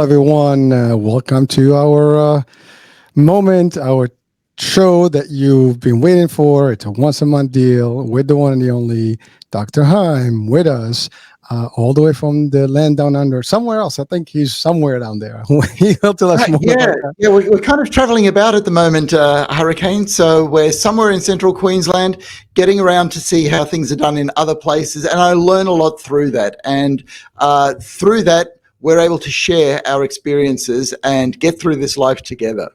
everyone. Welcome to our moment, our show that you've been waiting for. It's a once a month deal with the one and the only Dr. Heim with us, all the way from the land down under, somewhere else. I think he's somewhere down there. He'll tell us more Yeah, about that. yeah, we're kind of traveling about at the moment, Hurricane. So we're somewhere in central Queensland, getting around to see how things are done in other places, and I learn a lot through that. And through that, we're able to share our experiences and get through this life together.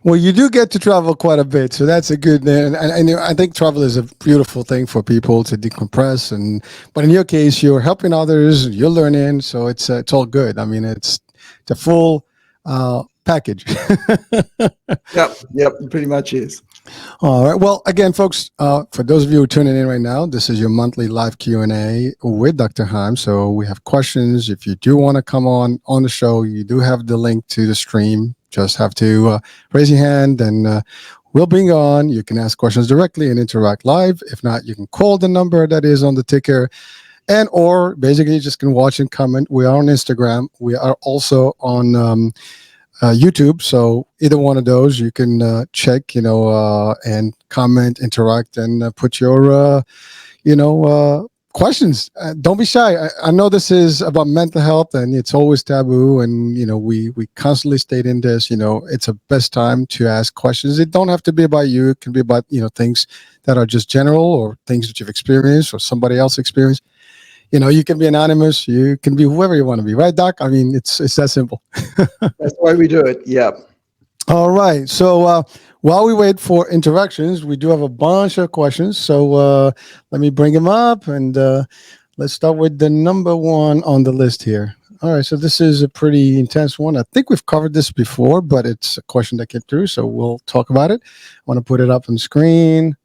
Well, you do get to travel quite a bit, so that's a good thing. And I think travel is a beautiful thing for people to decompress. But in your case, you're helping others, you're learning, so it's all good. I mean, it's a full package. Yep, pretty much is. All right. Well, again, folks, for those of you who are tuning in right now, this is your monthly live Q&A with Dr. Heim. So we have questions. If you do want to come on the show, you do have the link to the stream. Just have to raise your hand and we'll bring you on. You can ask questions directly and interact live. If not, you can call the number that is on the ticker or basically you just can watch and comment. We are on Instagram. We are also on YouTube. So either one of those, you can check, and comment, interact, and put your, questions. Don't be shy. I know this is about mental health and it's always taboo. And, we constantly state in this, it's a best time to ask questions. It don't have to be about you. It can be about, things that are just general or things that you've experienced or somebody else experienced. You can be anonymous. You can be whoever you want to be. Right, Doc? I mean, it's that simple. That's why we do it. Yeah. All right. So while we wait for interactions, we do have a bunch of questions. So let me bring them up and let's start with the number one on the list here. All right. So this is a pretty intense one. I think we've covered this before, but it's a question that came through. So we'll talk about it. I want to put it up on the screen.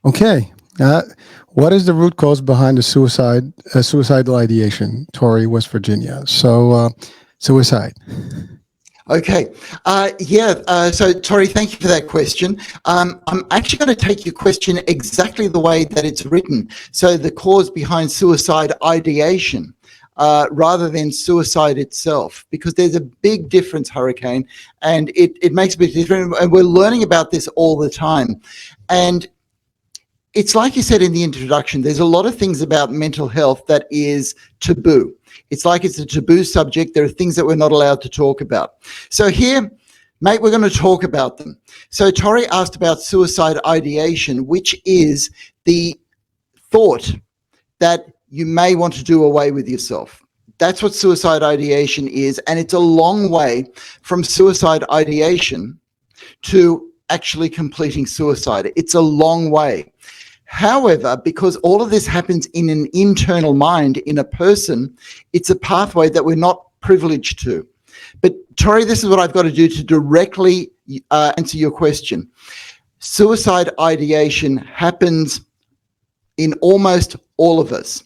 Okay. What is the root cause behind the suicidal ideation? Torrey, West Virginia. So, suicide. Okay. So, Tori, thank you for that question. I'm actually going to take your question exactly the way that it's written. So the cause behind suicide ideation rather than suicide itself, because there's a big difference, Hurricane, and it makes a big difference. And we're learning about this all the time. And it's like you said in the introduction, there's a lot of things about mental health that is taboo. It's like it's a taboo subject. There are things that we're not allowed to talk about. So here, mate, we're going to talk about them. So Tori asked about suicide ideation, which is the thought that you may want to do away with yourself. That's what suicide ideation is. And it's a long way from suicide ideation to actually completing suicide. It's a long way. However, because all of this happens in an internal mind in a person, it's a pathway that we're not privileged to. But Tori, this is what I've got to do to directly answer your question. Suicide ideation happens in almost all of us.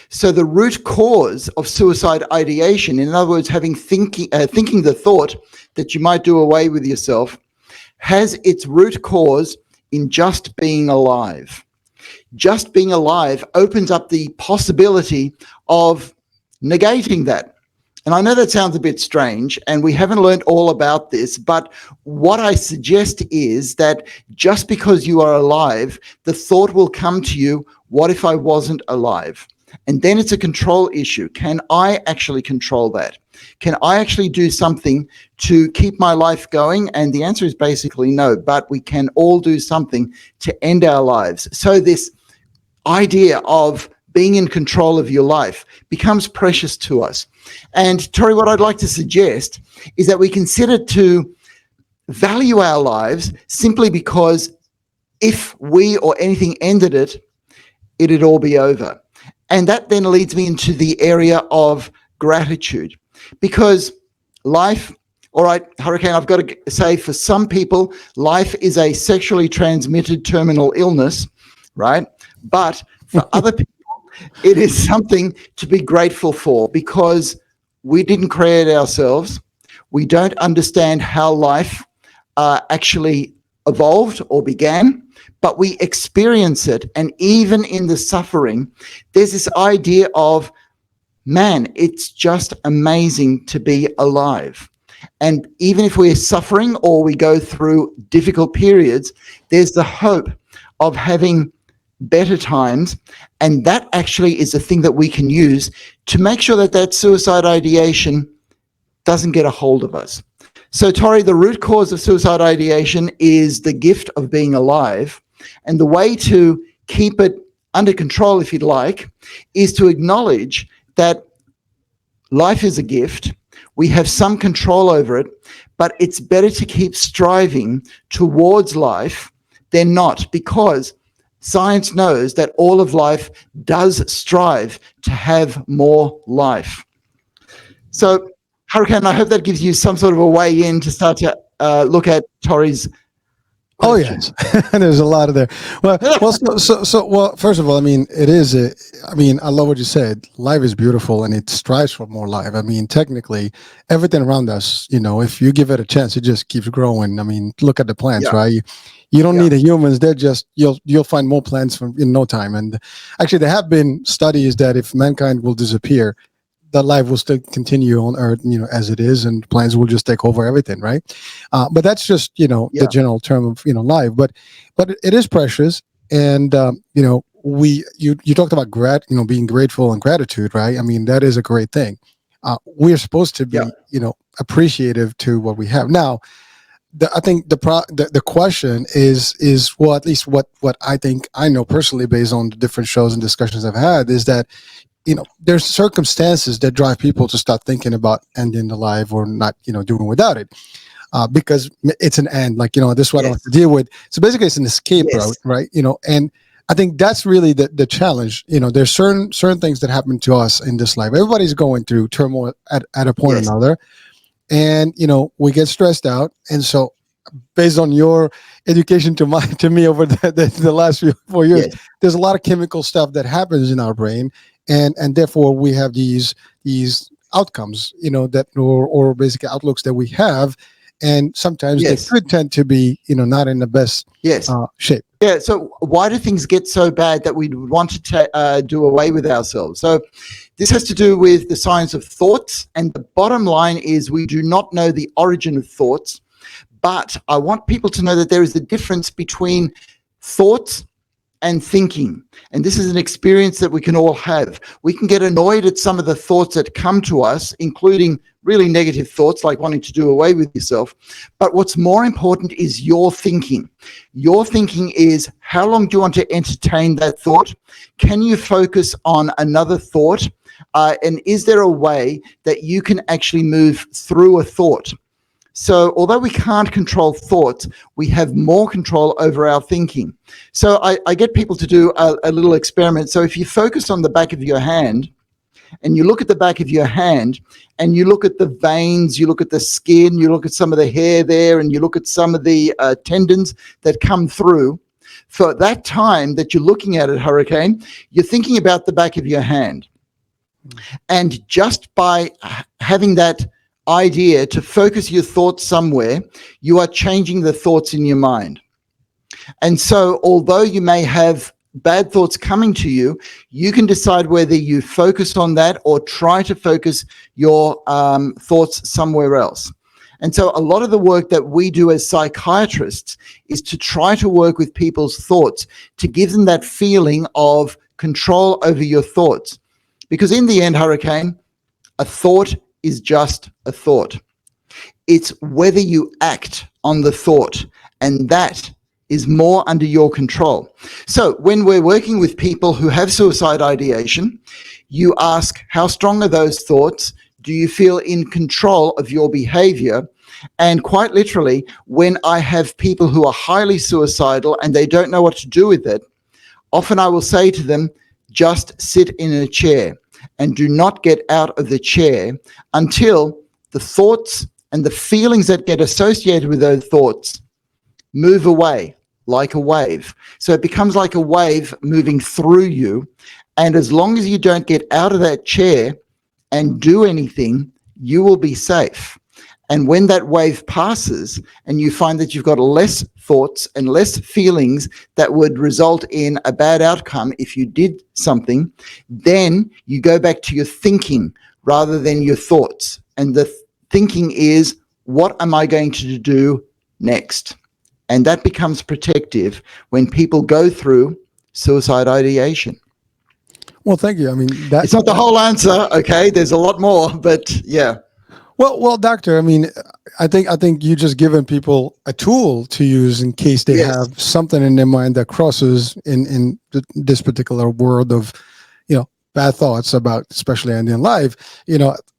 So the root cause of suicide ideation, in other words, thinking the thought that you might do away with yourself, has its root cause in just being alive. Just being alive opens up the possibility of negating that. And I know that sounds a bit strange, and we haven't learned all about this, but what I suggest is that just because you are alive, the thought will come to you, what if I wasn't alive? And then it's a control issue. Can I actually control that? Can I actually do something to keep my life going? And the answer is basically no, but we can all do something to end our lives. So this idea of being in control of your life becomes precious to us. And Tori, what I'd like to suggest is that we consider to value our lives simply because if we or anything ended it, it'd all be over. And that then leads me into the area of gratitude, because life, all right, Hurricane, I've got to say, for some people, life is a sexually transmitted terminal illness, right? But for other people, it is something to be grateful for, because we didn't create ourselves. We don't understand how life actually evolved or began, but we experience it. And even in the suffering, there's this idea of, man, it's just amazing to be alive. And even if we're suffering or we go through difficult periods, there's the hope of having better times. And that actually is a thing that we can use to make sure that that suicide ideation doesn't get a hold of us. So, Tori, the root cause of suicide ideation is the gift of being alive. And the way to keep it under control, if you'd like, is to acknowledge that life is a gift. We have some control over it, but it's better to keep striving towards life than not, because science knows that all of life does strive to have more life. So, Hurricane, I hope that gives you some sort of a way in to start to look at Tori's Oh question. yes, there's a lot of there. Well, well, first of all, I mean, it is. I love what you said. Life is beautiful, and it strives for more life. I mean, technically, everything around us, if you give it a chance, it just keeps growing. I mean, look at the plants, Yeah. right? You don't Yeah. need the humans. They're just you'll find more plants in no time. And actually, there have been studies that if mankind will disappear, that life will still continue on Earth, as it is, and plants will just take over everything, right? But that's just, the Yeah. general term of, life. But it is precious, and you talked about being grateful and gratitude, right? I mean, that is a great thing. We're supposed to be, Yeah. appreciative to what we have. Now, I think the question is well, at least what I think I know personally, based on the different shows and discussions I've had, is that there's circumstances that drive people to start thinking about ending the life or not, doing without it, because it's an end. Like, this is what I Yes. have to deal with. So basically, it's an escape Yes. route, right? And I think that's really the challenge. There's certain things that happen to us in this life. Everybody's going through turmoil at a point Yes. or another, and we get stressed out, and so, based on your education to me over the last 4 years, Yes. there's a lot of chemical stuff that happens in our brain, and therefore we have these outcomes, that or basic outlooks that we have, and sometimes they Yes. could tend to be, not in the best Yes. shape. Yeah. So why do things get so bad that we want to do away with ourselves? So this has to do with the science of thoughts. And the bottom line is we do not know the origin of thoughts. But I want people to know that there is a difference between thoughts and thinking. And this is an experience that we can all have. We can get annoyed at some of the thoughts that come to us, including really negative thoughts like wanting to do away with yourself. But what's more important is your thinking. Your thinking is, how long do you want to entertain that thought? Can you focus on another thought? And is there a way that you can actually move through a thought? So although we can't control thoughts, we have more control over our thinking. So I get people to do a little experiment. So if you focus on the back of your hand, and you look at the back of your hand, and you look at the veins, you look at the skin, you look at some of the hair there, and you look at some of the tendons that come through, for that time that you're looking at it, Hurricane, you're thinking about the back of your hand. And just by having that idea to focus your thoughts somewhere, you are changing the thoughts in your mind. And so although you may have bad thoughts coming to you, you can decide whether you focus on that or try to focus your thoughts somewhere else. And so a lot of the work that we do as psychiatrists is to try to work with people's thoughts, to give them that feeling of control over your thoughts. Because in the end, Hurricane, a thought is just a thought. It's whether you act on the thought, and that is more under your control. So when we're working with people who have suicide ideation, you ask, how strong are those thoughts? Do you feel in control of your behavior? And quite literally, when I have people who are highly suicidal and they don't know what to do with it, often I will say to them, just sit in a chair and do not get out of the chair until the thoughts and the feelings that get associated with those thoughts move away like a wave. So it becomes like a wave moving through you. And as long as you don't get out of that chair and do anything, you will be safe. And when that wave passes and you find that you've got less thoughts and less feelings that would result in a bad outcome if you did something, then you go back to your thinking rather than your thoughts. And the thinking is, what am I going to do next? And that becomes protective when people go through suicide ideation. Well, thank you. I mean, It's not the whole answer, okay? There's a lot more, but yeah. Well, doctor, I mean, I think you just given people a tool to use in case they Yes. have something in their mind that crosses in this particular world of, bad thoughts about, especially ending life.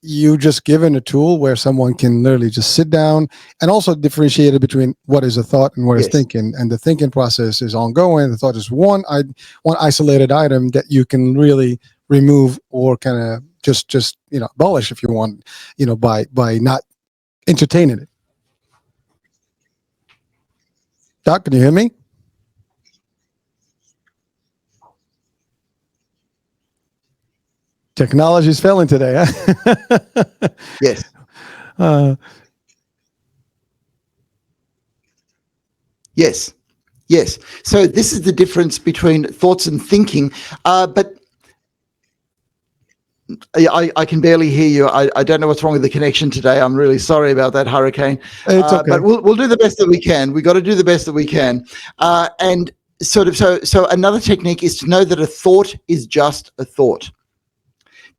You just given a tool where someone can literally just sit down and also differentiate it between what is a thought and what is Yes. thinking. And the thinking process is ongoing. The thought is one isolated item that you can really remove or kind of just abolish if you want, by not entertaining it. Doc, can you hear me? Technology is failing today. Huh? Yes. Yes. Yes. So this is the difference between thoughts and thinking. But I can barely hear you. I don't know what's wrong with the connection today. I'm really sorry about that, Hurricane. It's okay. But we'll do the best that we can. We got to do the best that we can. And sort of so another technique is to know that a thought is just a thought.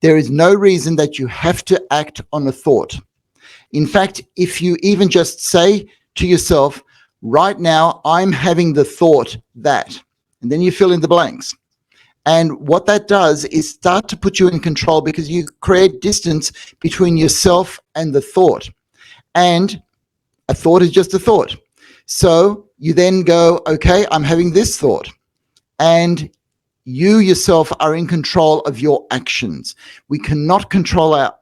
There is no reason that you have to act on a thought. In fact, if you even just say to yourself, right now, I'm having the thought that, and then you fill in the blanks. And what that does is start to put you in control because you create distance between yourself and the thought. And a thought is just a thought. So you then go, okay, I'm having this thought. And you yourself are in control of your actions. We cannot control our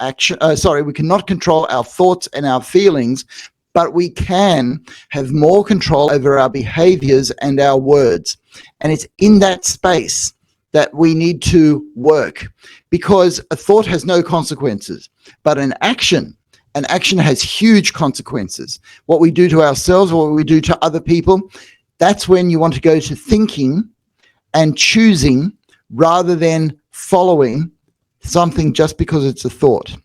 we cannot control our thoughts and our feelings, but we can have more control over our behaviors and our words. And it's in that space that we need to work, because a thought has no consequences, but an action has huge consequences. What we do to ourselves, what we do to other people, that's when you want to go to thinking and choosing rather than following something just because it's a thought.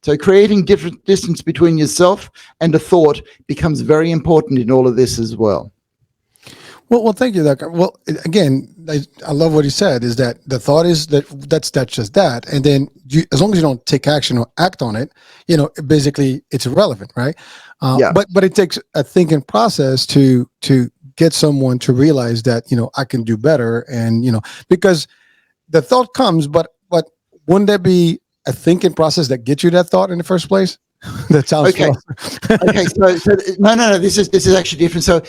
So creating different distance between yourself and a thought becomes very important in all of this as well. Well, thank you, Doc. Well, again, I love what he said, is that the thought is that's just that. And then as long as you don't take action or act on it, basically it's irrelevant, right? Yeah. But it takes a thinking process to get someone to realize that, I can do better. And, because the thought comes, but wouldn't there be a thinking process that gets you that thought in the first place? That sounds okay. Okay. So no. This is actually different. So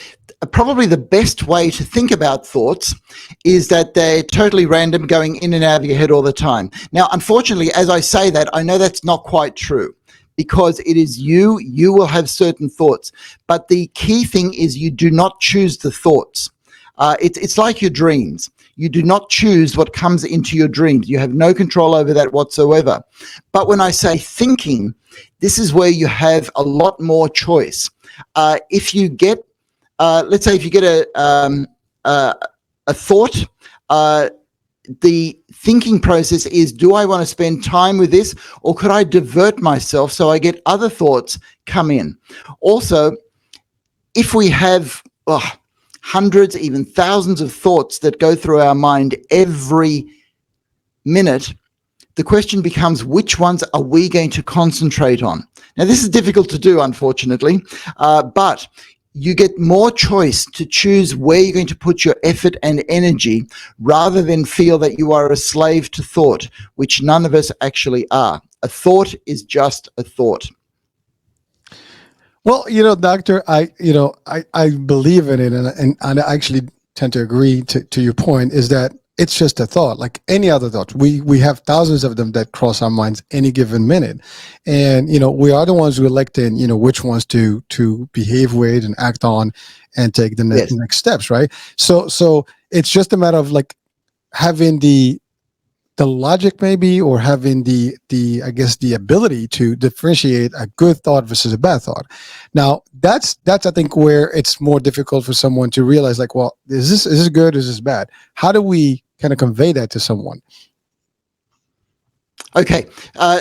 probably the best way to think about thoughts is that they're totally random, going in and out of your head all the time. Now, unfortunately, as I say that, I know that's not quite true, because it is you will have certain thoughts. But the key thing is you do not choose the thoughts. It's like your dreams. You do not choose what comes into your dreams. You have no control over that whatsoever. But when I say thinking, this is where you have a lot more choice. If you get, let's say, if you get a thought, the thinking process is, do I want to spend time with this, or could I divert myself so I get other thoughts come in? Also, if we have hundreds, even thousands of thoughts that go through our mind every minute, the question becomes, which ones are we going to concentrate on? Now, this is difficult to do, unfortunately, but you get more choice to choose where you're going to put your effort and energy, rather than feel that you are a slave to thought, which none of us actually are. A thought is just a thought. Well, doctor, I believe in it, and I actually tend to agree to your point, is that it's just a thought, like any other thought. We have thousands of them that cross our minds any given minute, and we are the ones who elect in which ones to behave with and act on, and take the next steps, right? So it's just a matter of like having the the logic maybe, or having the I guess the ability to differentiate a good thought versus a bad thought. Now that's I think where it's more difficult for someone to realize, like, well, is this good, is this bad? How do we kind of convey that to someone? Okay,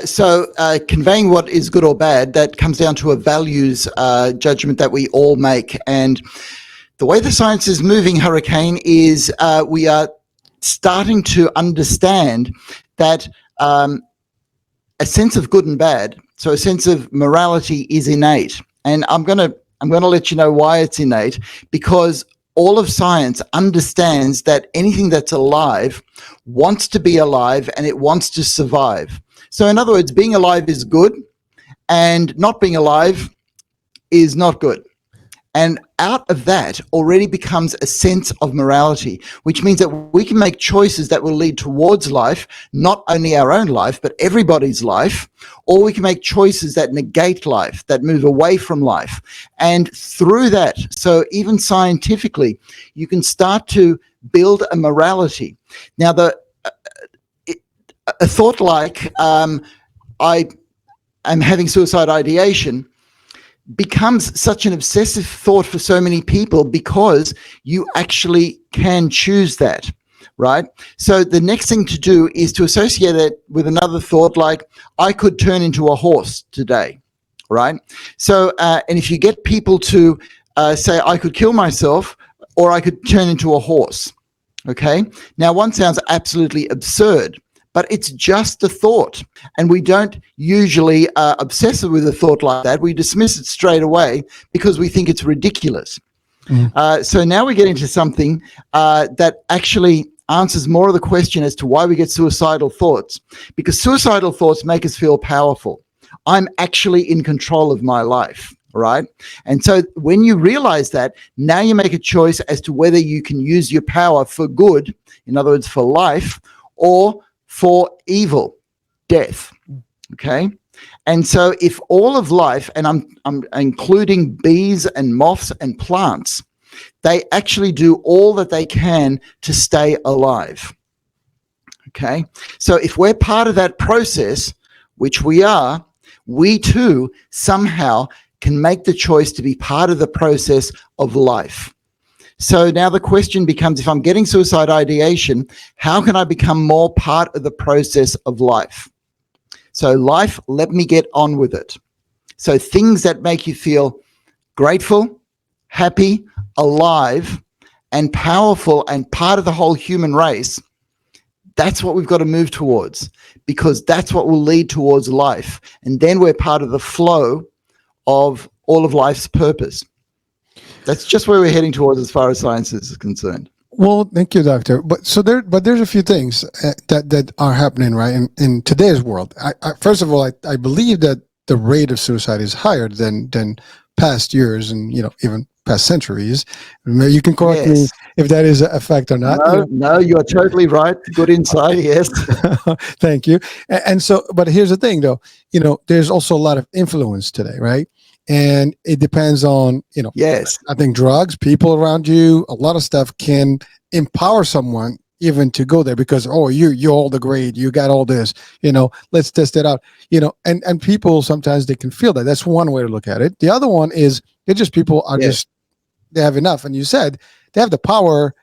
so conveying what is good or bad, that comes down to a values judgment that we all make. And the way the science is moving, Hurricane, is we are starting to understand that a sense of good and bad, so a sense of morality, is innate. And I'm gonna let you know why it's innate, because all of science understands that anything that's alive wants to be alive and it wants to survive. So in other words, being alive is good and not being alive is not good. And out of that already becomes a sense of morality, which means that we can make choices that will lead towards life, not only our own life, but everybody's life, or we can make choices that negate life, that move away from life. And through that, so even scientifically, you can start to build a morality. Now, a thought like, I am having suicide ideation, becomes such an obsessive thought for so many people because you actually can choose that, right? So the next thing to do is to associate it with another thought like, I could turn into a horse today, right? So, and if you get people to say, I could kill myself, or I could turn into a horse, okay? Now, one sounds absolutely absurd, but it's just a thought. And we don't usually obsess with a thought like that. We dismiss it straight away because we think it's ridiculous. So now we get into something that actually answers more of the question as to why we get suicidal thoughts. Because suicidal thoughts make us feel powerful. I'm actually in control of my life, right? And so when you realize that, now you make a choice as to whether you can use your power for good, in other words, for life, or for evil, death, okay? And so if all of life, and I'm including bees and moths and plants, they actually do all that they can to stay alive, okay? So if we're part of that process, which we are, we too somehow can make the choice to be part of the process of life. So now the question becomes, if I'm getting suicide ideation, how can I become more part of the process of life? So life, let me get on with it. So things that make you feel grateful, happy, alive, and powerful and part of the whole human race, that's what we've got to move towards, because that's what will lead towards life. And then we're part of the flow of all of life's purpose. That's just where we're heading towards as far as science is concerned. Well, thank you, doctor. But there's a few things that are happening, right, in today's world. First of all, I believe that the rate of suicide is higher than past years, and even past centuries. You can correct me if that is a fact or not. No, you are totally right. Good insight. Yes. Thank you. And so, but here's the thing, though. There's also a lot of influence today, right? And it depends on, Yes. I think drugs, people around you, a lot of stuff can empower someone even to go there because, oh, you're all the great, you got all this, let's test it out, and people sometimes they can feel that. That's one way to look at it. The other one is it's just people are just, they have enough. And you said they have the power,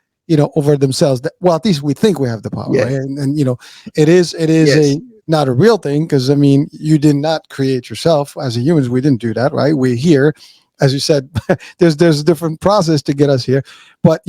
over themselves. Well, at least we think we have the power, right? And it is not a real thing, because you did not create yourself. As a humans, we didn't do that, right? We're here, as you said. there's a different process to get us here, but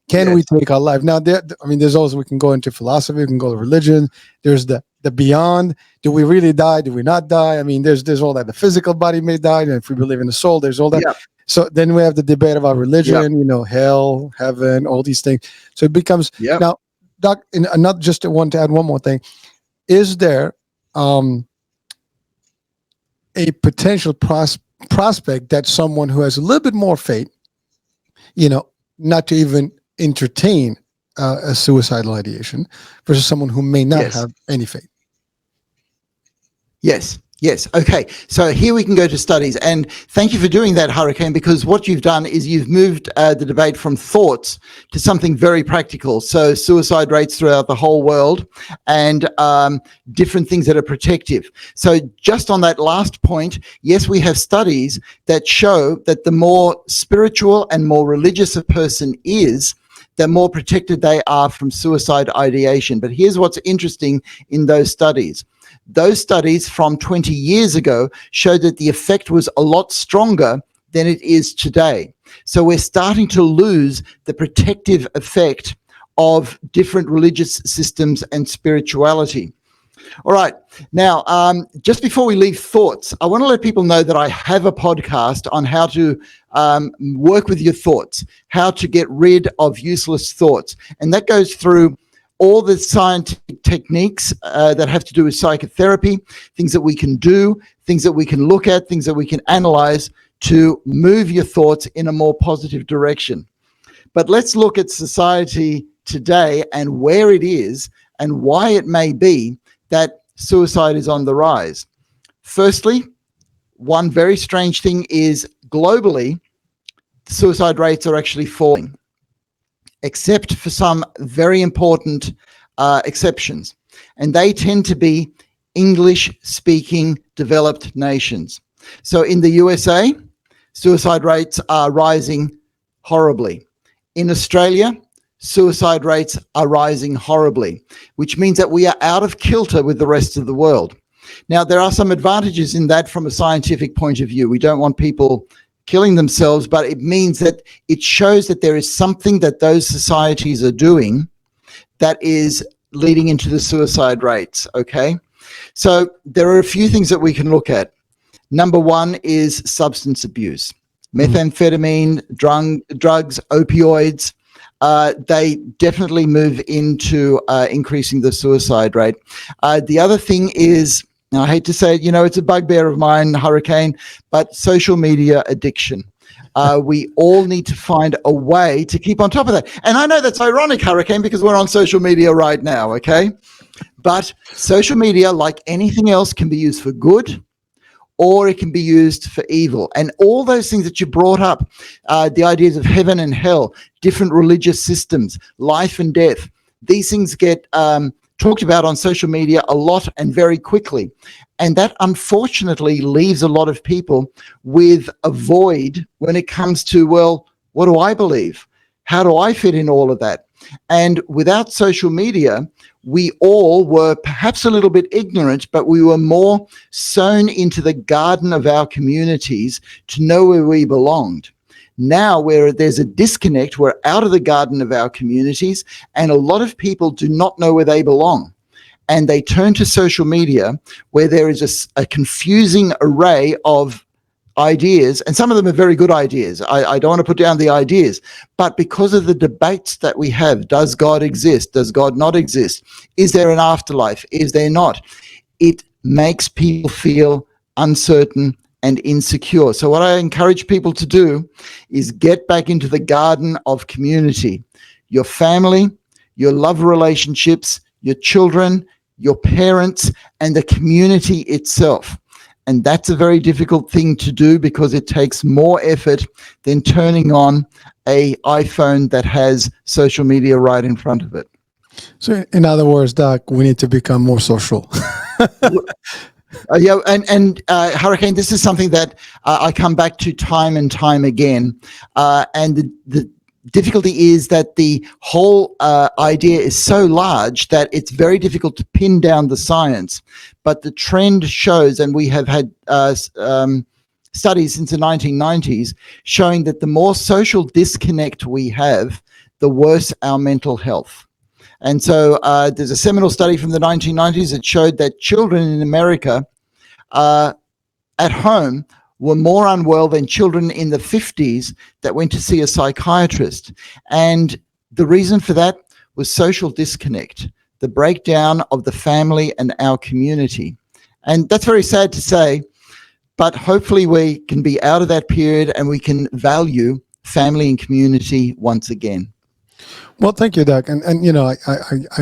can we take our life now? There's also, we can go into philosophy, we can go to religion. There's the beyond. Do we really die? Do we not die? There's all that. The physical body may die, and if we believe in the soul, there's all that. So then we have the debate about religion, hell, heaven, all these things. So it becomes now, Doc. Not just want to add one more thing. Is there a potential prospect that someone who has a little bit more faith, not to even entertain a suicidal ideation, versus someone who may not have any faith? Yes. Yes. Okay. So here we can go to studies. And thank you for doing that, Hurricane, because what you've done is you've moved the debate from thoughts to something very practical. So suicide rates throughout the whole world and different things that are protective. So just on that last point, yes, we have studies that show that the more spiritual and more religious a person is, the more protected they are from suicide ideation. But here's what's interesting in those studies. Those studies from 20 years ago showed that the effect was a lot stronger than it is today. So we're starting to lose the protective effect of different religious systems and spirituality. All right. Now, just before we leave thoughts, I want to let people know that I have a podcast on how to work with your thoughts, how to get rid of useless thoughts. And that goes through all the scientific techniques that have to do with psychotherapy, things that we can do, things that we can look at, things that we can analyze to move your thoughts in a more positive direction. But let's look at society today and where it is and why it may be that suicide is on the rise. Firstly, one very strange thing is globally, suicide rates are actually falling, except for some very important exceptions. And they tend to be English-speaking developed nations. So in the USA, suicide rates are rising horribly. In Australia, suicide rates are rising horribly, which means that we are out of kilter with the rest of the world. Now, there are some advantages in that from a scientific point of view. We don't want people killing themselves, but it means that it shows that there is something that those societies are doing that is leading into the suicide rates, okay? So there are a few things that we can look at. Number one is substance abuse. Methamphetamine, drugs, opioids, they definitely move into increasing the suicide rate. The other thing is, and I hate to say it, you know, it's a bugbear of mine, Hurricane, but social media addiction. We all need to find a way to keep on top of that. And I know that's ironic, Hurricane, because we're on social media right now, okay? But social media, like anything else, can be used for good, or it can be used for evil. And all those things that you brought up, the ideas of heaven and hell, different religious systems, life and death, these things get talked about on social media a lot and very quickly. And that unfortunately leaves a lot of people with a void when it comes to, well, what do I believe? How do I fit in all of that? And without social media, we all were perhaps a little bit ignorant, but we were more sown into the garden of our communities to know where we belonged. Now, where there's a disconnect, we're out of the garden of our communities, and a lot of people do not know where they belong. And they turn to social media, where there is a confusing array of ideas, and some of them are very good ideas. I don't want to put down the ideas, but because of the debates that we have, does God exist? Does God not exist? Is there an afterlife? Is there not? It makes people feel uncertain and insecure. So what I encourage people to do is get back into the garden of community. Your family, your love relationships, your children, your parents, and the community itself. And that's a very difficult thing to do because it takes more effort than turning on an iPhone that has social media right in front of it. So in other words, Doc, we need to become more social. Yeah, and Hurricane, this is something that I come back to time and time again. And the difficulty is that the whole idea is so large that it's very difficult to pin down the science. But the trend shows, and we have had studies since the 1990s, showing that the more social disconnect we have, the worse our mental health. And so there's a seminal study from the 1990s that showed that children in America at home were more unwell than children in the 50s that went to see a psychiatrist. And the reason for that was social disconnect, the breakdown of the family and our community. And that's very sad to say, but hopefully we can be out of that period and we can value family and community once again. Well, thank you, Doug. And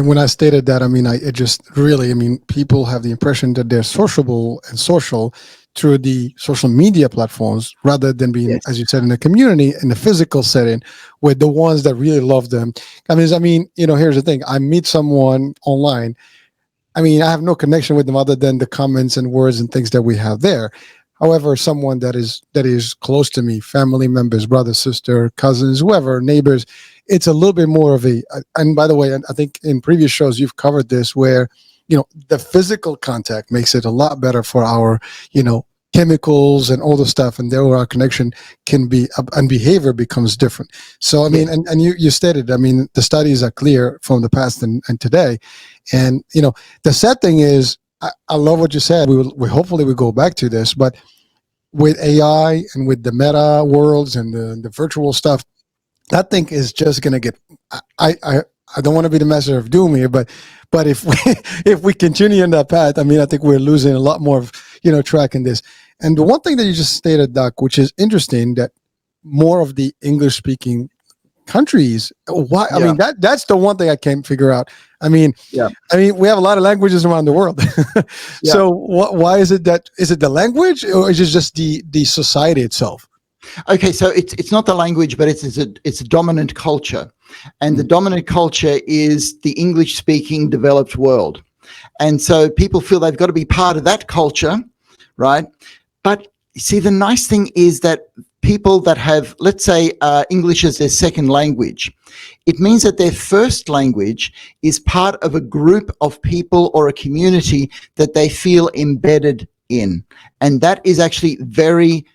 when I stated that, I mean, it just really, I mean, people have the impression that they're sociable and social through the social media platforms rather than being, Yes. as you said, in the community, in the physical setting with the ones that really love them. Here's the thing. I meet someone online. I mean, I have no connection with them other than the comments and words and things that we have there. However, someone that is close to me, family members, brother, sister, cousins, whoever, neighbors, it's a little bit more of a. And by the way, I think in previous shows you've covered this, where the physical contact makes it a lot better for our chemicals and all the stuff, and there where our connection can be and behavior becomes different. So I mean, Yes. and you stated, I mean, the studies are clear from the past and today, and the sad thing is, I love what you said. We hopefully we go back to this, but with AI and with the meta worlds and the virtual stuff, that thing is just going to get. I, I I don't want to be the messenger of doom here, but if we if we continue in that path, I mean, I think we're losing a lot more of track in this. And the one thing that you just stated, Doc, which is interesting, that more of the English speaking countries. Why? I Yeah. mean, that's the one thing I can't figure out. I mean, Yeah. we have a lot of languages around the world. Yeah. So why is it that is it the language or is it just the society itself? Okay, so it's not the language, but it's a dominant culture, and the Mm. dominant culture is the English speaking developed world, and so people feel they've got to be part of that culture, right? But see, the nice thing is that people that have, let's say, English as their second language, it means that their first language is part of a group of people or a community that they feel embedded in, and that is actually very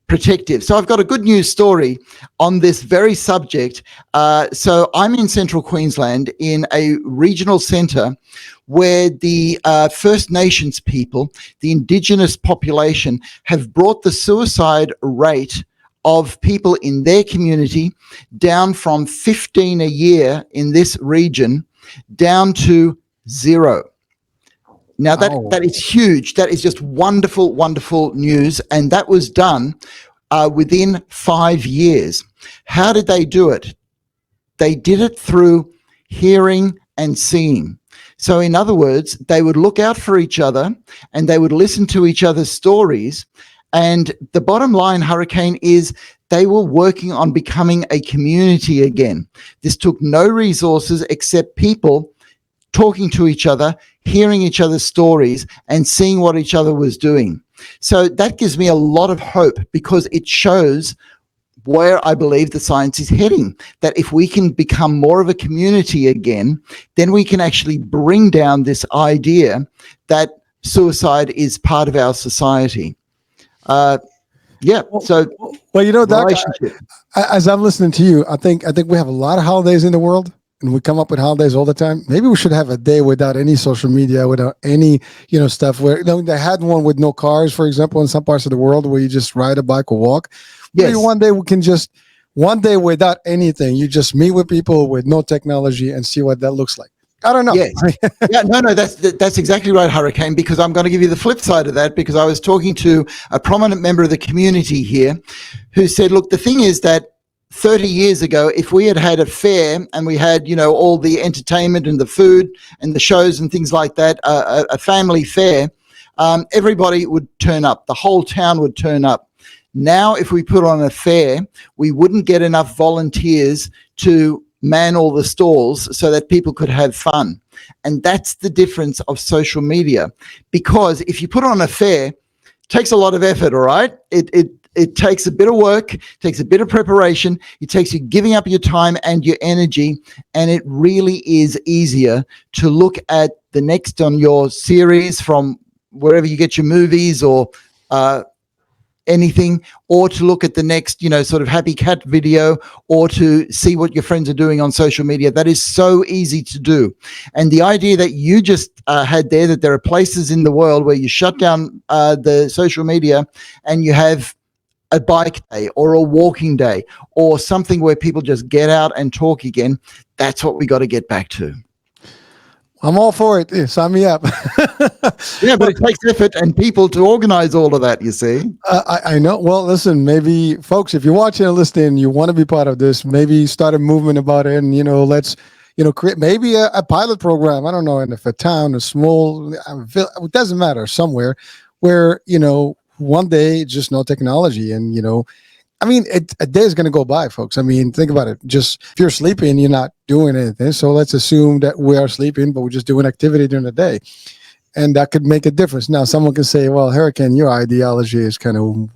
protective. So I've got a good news story on this very subject. So I'm in central Queensland in a regional centre where the First Nations people, the Indigenous population, have brought the suicide rate of people in their community down from 15 a year in this region down to zero. Now Oh, that is huge. That is just wonderful, wonderful news, and that was done within 5 years. How did they do it? They did it through hearing and seeing. So, in other words, they would look out for each other and they would listen to each other's stories. And the bottom line, Hurricane, is they were working on becoming a community again. This took no resources except people talking to each other, hearing each other's stories, and seeing what each other was doing. So that gives me a lot of hope because it shows where I believe the science is heading. That if we can become more of a community again, then we can actually bring down this idea that suicide is part of our society. Yeah. well, So Doc, relationship. as I'm listening to you, I think we have a lot of holidays in the world, and we come up with holidays all the time. Maybe we should have a day without any social media, without any stuff. Where they had one with no cars, for example, in some parts of the world where you just ride a bike or walk. Maybe Yes. one day we can just one day without anything. You just meet with people with no technology and see what that looks like. I don't know. Yes. Yeah, no, that's exactly right, Hurricane, because I'm going to give you the flip side of that because I was talking to a prominent member of the community here who said, look, the thing is that 30 years ago, if we had had a fair and we had, all the entertainment and the food and the shows and things like that, a family fair, everybody would turn up. The whole town would turn up. Now, if we put on a fair, we wouldn't get enough volunteers to man all the stalls so that people could have fun. And that's the difference of social media. Because if you put on a fair, it takes a lot of effort, all right? It takes a bit of work, takes a bit of preparation, it takes you giving up your time and your energy, and it really is easier to look at the next on your series from wherever you get your movies or anything, or to look at the next, sort of happy cat video, or to see what your friends are doing on social media. That is so easy to do. And the idea that you just had there, that there are places in the world where you shut down the social media and you have a bike day or a walking day or something where people just get out and talk again, that's what we got to get back to. I'm all for it. Yeah, sign me up. Yeah, but Well, it takes effort and people to organize all of that, you see. I know. Well, listen, maybe folks, if you're watching and listening, you want to be part of this, maybe start a movement about it, and let's create maybe a pilot program. I don't know, and if a town, a small, it doesn't matter, somewhere where one day just no technology, and I mean, a day is going to go by, folks. I mean, think about it. Just if you're sleeping, you're not doing anything. So let's assume that we are sleeping, but we're just doing activity during the day, and that could make a difference. Now, someone can say, "Well, Hurricane, your ideology is kind of,"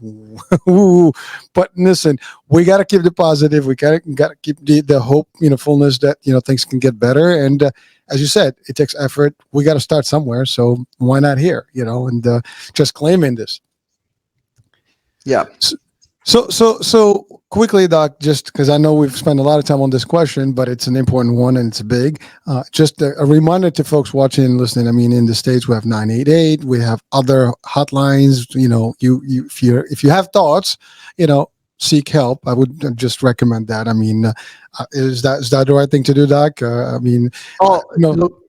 woo. But listen, we got to keep the positive. We got to keep the hope, fullness that things can get better. And as you said, it takes effort. We got to start somewhere. So why not here? And just claiming this. Yeah. So quickly, Doc, just because I know we've spent a lot of time on this question, but it's an important one and it's big. Just a reminder to folks watching and listening. I mean, in the States, we have 988. We have other hotlines. If you have thoughts, seek help. I would just recommend that. I mean, is that the right thing to do, Doc? I mean, Look,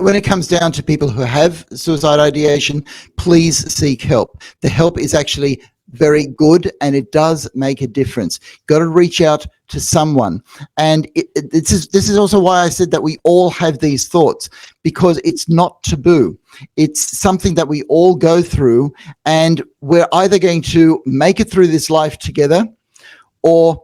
when it comes down to people who have suicide ideation, please seek help. The help is actually very good and it does make a difference. Got to reach out to someone. And this is also why I said that we all have these thoughts, because it's not taboo. It's something that we all go through, and we're either going to make it through this life together or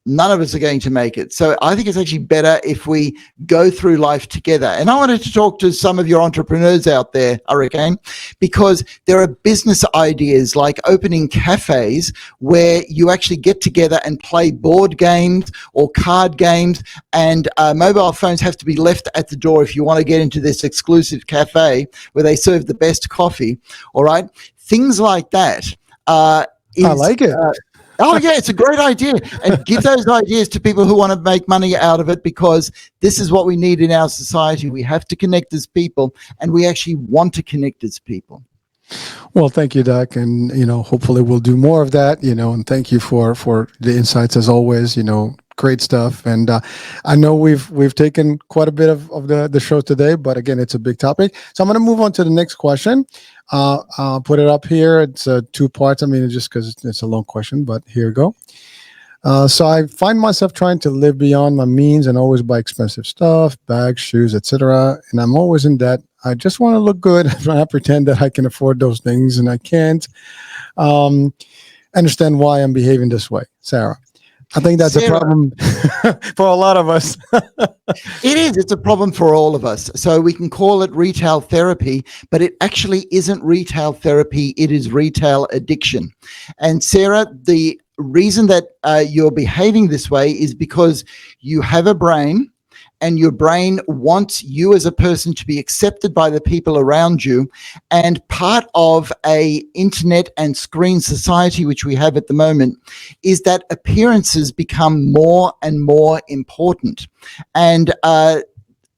none of us are going to make it. So I think it's actually better if we go through life together. And I wanted to talk to some of your entrepreneurs out there, Hurricane, because there are business ideas like opening cafes where you actually get together and play board games or card games, and mobile phones have to be left at the door if you want to get into this exclusive cafe where they serve the best coffee. All right. Things like that. I like it. Oh, yeah, it's a great idea. And give those ideas to people who want to make money out of it, because this is what we need in our society. We have to connect as people, and we actually want to connect as people. Well, thank you, Doc, and hopefully we'll do more of that. And thank you for the insights as always. Great stuff, and I know we've taken quite a bit of the show today, but again, it's a big topic. So I'm going to move on to the next question. I'll put it up here. It's two parts. I mean, just because it's a long question, but here you go. So I find myself trying to live beyond my means and always buy expensive stuff, bags, shoes, etc. And I'm always in debt. I just want to look good. I pretend that I can afford those things, and I can't. Understand why I'm behaving this way, Sarah. I think that's Sarah, a problem for a lot of us. It is. It's a problem for all of us. So we can call it retail therapy, but it actually isn't retail therapy. It is retail addiction. And Sarah, the reason that you're behaving this way is because you have a brain, and your brain wants you as a person to be accepted by the people around you. And part of a internet and screen society, which we have at the moment, is that appearances become more and more important. And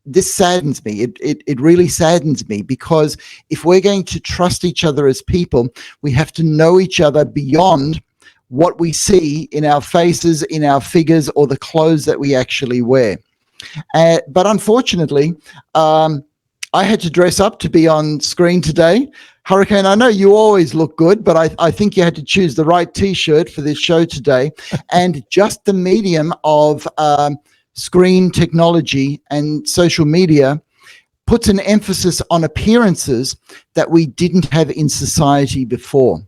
this saddens me. It really saddens me, because if we're going to trust each other as people, we have to know each other beyond what we see in our faces, in our figures, or the clothes that we actually wear. But unfortunately, I had to dress up to be on screen today. Hurricane, I know you always look good, but I think you had to choose the right T-shirt for this show today. And just the medium of screen technology and social media puts an emphasis on appearances that we didn't have in society before.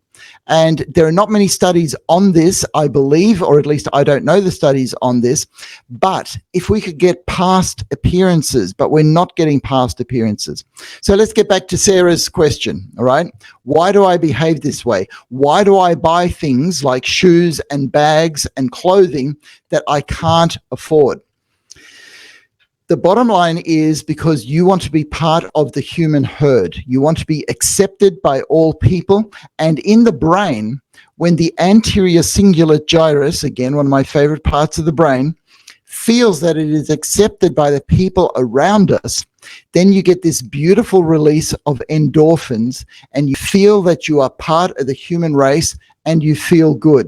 And there are not many studies on this, I believe, or at least I don't know the studies on this. But if we could get past appearances, but we're not getting past appearances. So let's get back to Sarah's question, all right? Why do I behave this way? Why do I buy things like shoes and bags and clothing that I can't afford? The bottom line is because you want to be part of the human herd. You want to be accepted by all people. And in the brain, when the anterior cingulate gyrus, again, one of my favorite parts of the brain, feels that it is accepted by the people around us, then you get this beautiful release of endorphins, and you feel that you are part of the human race, and you feel good.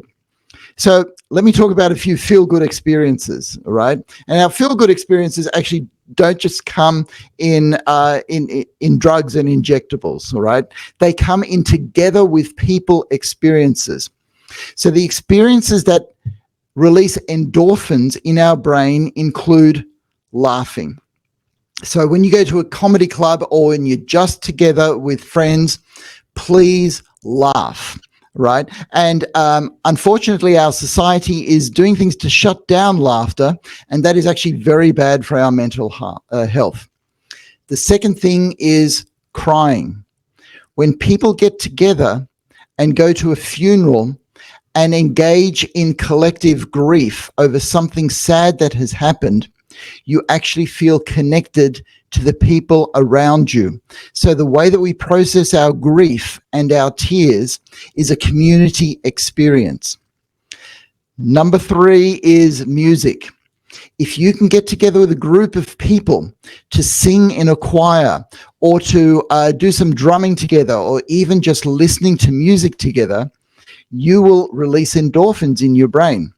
So let me talk about a few feel-good experiences, all right? And our feel-good experiences actually don't just come in drugs and injectables, all right? They come in together with people experiences. So the experiences that release endorphins in our brain include laughing. So when you go to a comedy club or when you're just together with friends, please laugh, right? And unfortunately, our society is doing things to shut down laughter, and that is actually very bad for our mental health. The second thing is crying. When people get together and go to a funeral and engage in collective grief over something sad that has happened, you actually feel connected to the people around you. So the way that we process our grief and our tears is a community experience. Number 3 is music. If you can get together with a group of people to sing in a choir or to do some drumming together or even just listening to music together, you will release endorphins in your brain.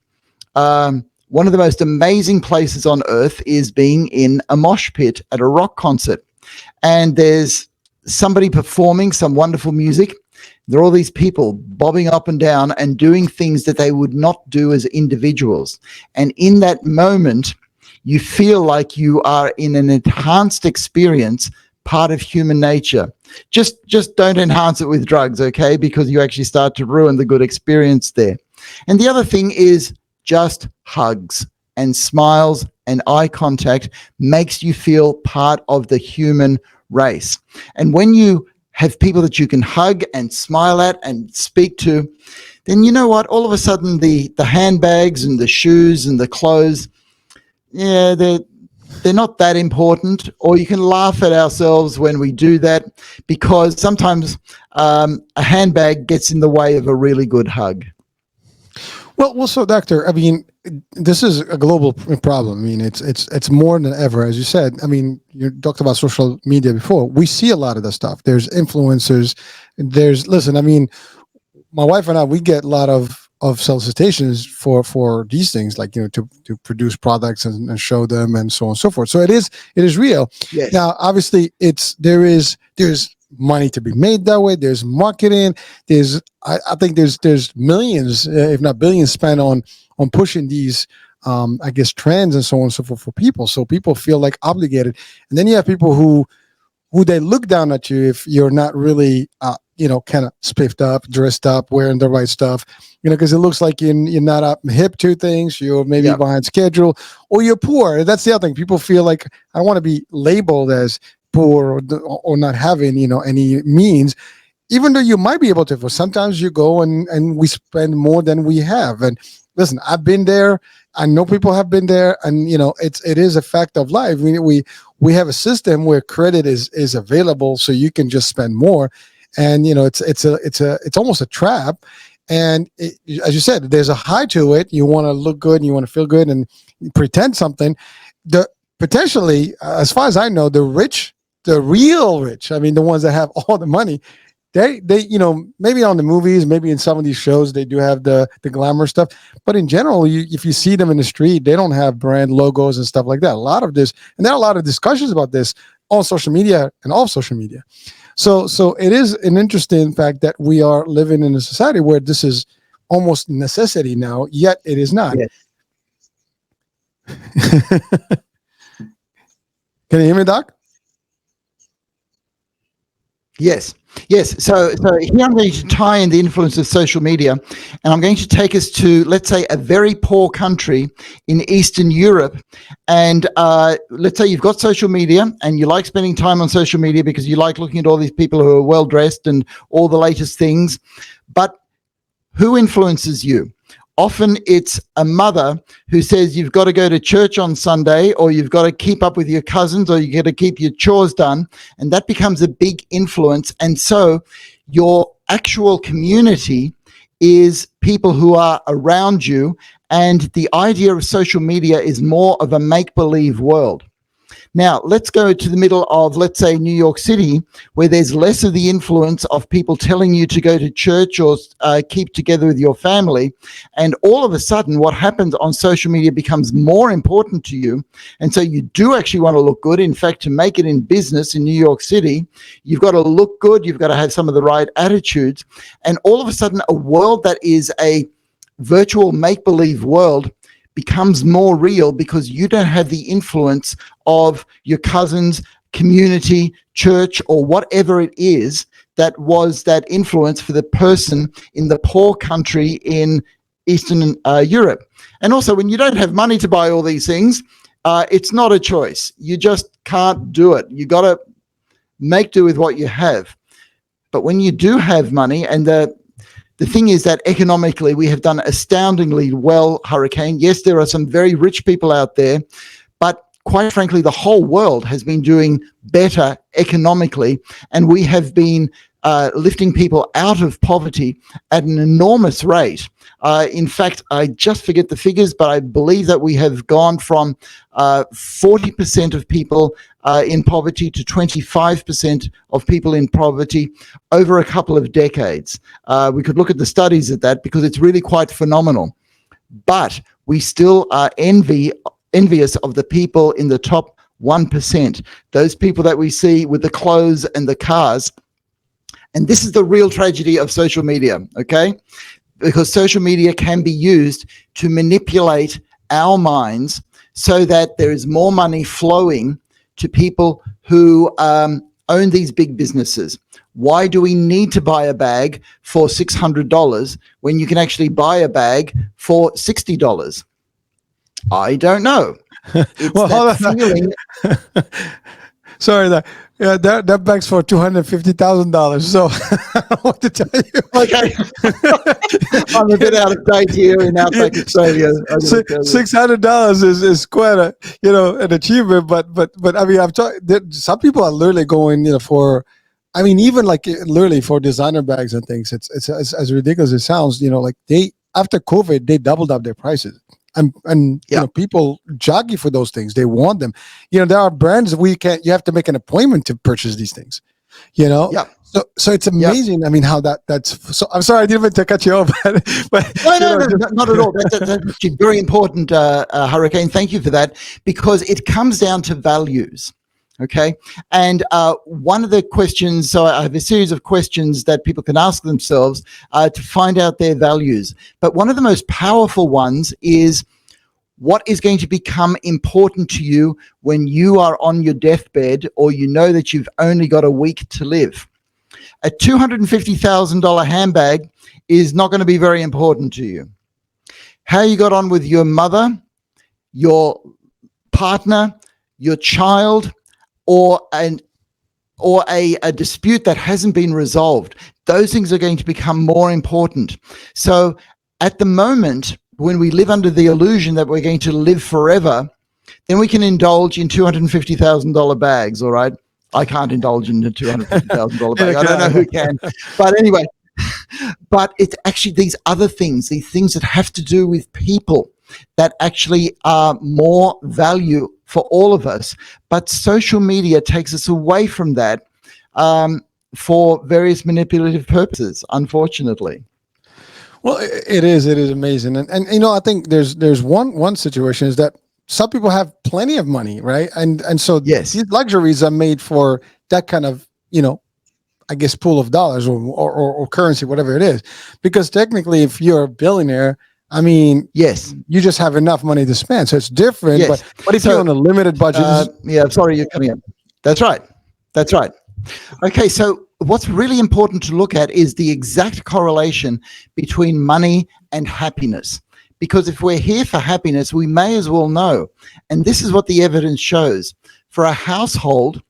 One of the most amazing places on earth is being in a mosh pit at a rock concert. And there's somebody performing some wonderful music. There are all these people bobbing up and down and doing things that they would not do as individuals. And in that moment, you feel like you are in an enhanced experience, part of human nature. Just don't enhance it with drugs, okay? Because you actually start to ruin the good experience there. And the other thing is just hugs and smiles and eye contact makes you feel part of the human race. And when you have people that you can hug and smile at and speak to, then you know what? All of a sudden the handbags and the shoes and the clothes, yeah, they're not that important. Or you can laugh at ourselves when we do that, because sometimes a handbag gets in the way of a really good hug. Well, so doctor, I mean, this is a global problem. I mean, it's more than ever, as you said. I mean, you talked about social media before. We see a lot of that stuff. There's influencers. Listen, I mean, my wife and I, we get a lot of solicitations for these things, like, to produce products and show them and so on and so forth. So it is real. Yes. Now, obviously, there's money to be made that way. There's marketing. I think there's millions, if not billions, spent on pushing these I guess trends and so on and so forth for people. So people feel like obligated, and then you have people who they look down at you if you're not really kind of spiffed up, dressed up, wearing the right stuff, because it looks like you're not up hip to things. You're maybe behind schedule, or you're poor. That's the other thing. People feel like I want to be labeled as poor or not having any means, even though you might be able to. For sometimes you go and we spend more than we have. And listen, I've been there. I know people have been there, and it is a fact of life. We have a system where credit is available, so you can just spend more, and it's almost a trap. And as you said, there's a high to it. You want to look good, and you want to feel good, and pretend something. Potentially, as far as I know, the rich, the real rich, I mean, the ones that have all the money, they maybe on the movies, maybe in some of these shows, they do have the glamour stuff. But in general, if you see them in the street, they don't have brand logos and stuff like that. A lot of this, and there are a lot of discussions about this on social media and off social media. So it is an interesting fact that we are living in a society where this is almost necessity now, yet it is not. Yes. Can you hear me, Doc? Yes. So here I'm going to tie in the influence of social media, and I'm going to take us to, let's say, a very poor country in Eastern Europe. And let's say you've got social media and you like spending time on social media because you like looking at all these people who are well dressed and all the latest things. But who influences you? Often it's a mother who says you've got to go to church on Sunday, or you've got to keep up with your cousins, or you got to keep your chores done. And that becomes a big influence. And so your actual community is people who are around you. And the idea of social media is more of a make-believe world. Now, let's go to the middle of, let's say, New York City, where there's less of the influence of people telling you to go to church or keep together with your family. And all of a sudden, what happens on social media becomes more important to you. And so you do actually want to look good. In fact, to make it in business in New York City, you've got to look good. You've got to have some of the right attitudes. And all of a sudden, a world that is a virtual make-believe world becomes more real because you don't have the influence of your cousins, community, church, or whatever it is that was that influence for the person in the poor country in Eastern Europe. And also, when you don't have money to buy all these things, it's not a choice. You just can't do it. You got to make do with what you have. But when you do have money, and the thing is that economically, we have done astoundingly well, Hurricane. Yes, there are some very rich people out there, but quite frankly, the whole world has been doing better economically, and we have been lifting people out of poverty at an enormous rate. In fact, I just forget the figures, but I believe that we have gone from 40% of people in poverty to 25% of people in poverty over a couple of decades. We could look at the studies at that because it's really quite phenomenal. But we still are envious of the people in the top 1%, those people that we see with the clothes and the cars. And this is the real tragedy of social media, okay? Because social media can be used to manipulate our minds so that there is more money flowing to people who own these big businesses. Why do we need to buy a bag for $600 when you can actually buy a bag for $60? I don't know. It's Well, hold that on. feeling. Sorry, that bag's for $250,000. So I don't want to tell you. Okay. I'm a bit out of date here in Outback Australia. $600 is quite an achievement. But I mean, some people are literally going for, I mean, even like literally for designer bags and things. It's as ridiculous as it sounds. Like after COVID they doubled up their prices. And people jockey for those things. They want them. There are brands you have to make an appointment to purchase these things. Yeah. So it's amazing. Yep. I mean, how that's so. I'm sorry, I didn't mean to cut you off, but no, not at all. That's actually very important, Hurricane. Thank you for that, because it comes down to values. Okay. And one of the questions, so I have a series of questions that people can ask themselves to find out their values. But one of the most powerful ones is, what is going to become important to you when you are on your deathbed, or you know that you've only got a week to live? A $250,000 handbag is not going to be very important to you. How you got on with your mother, your partner, your child, or a dispute that hasn't been resolved, those things are going to become more important. So at the moment, when we live under the illusion that we're going to live forever, then we can indulge in $250,000 bags, all right? I can't indulge in a $250,000 bag. I don't know who can. But anyway, but it's actually these other things, these things that have to do with people, that actually are more value for all of us. But social media takes us away from that for various manipulative purposes, unfortunately. Well, it is amazing. And I think there's one situation is that some people have plenty of money, right? And so yes, these luxuries are made for that kind of, I guess, pool of dollars or currency, whatever it is. Because technically, if you're a billionaire, I mean, yes, you just have enough money to spend. So it's different. Yes. But if you're on a limited budget, sorry, you're coming up. That's right. Okay, so what's really important to look at is the exact correlation between money and happiness. Because if we're here for happiness, we may as well know. And this is what the evidence shows. For a household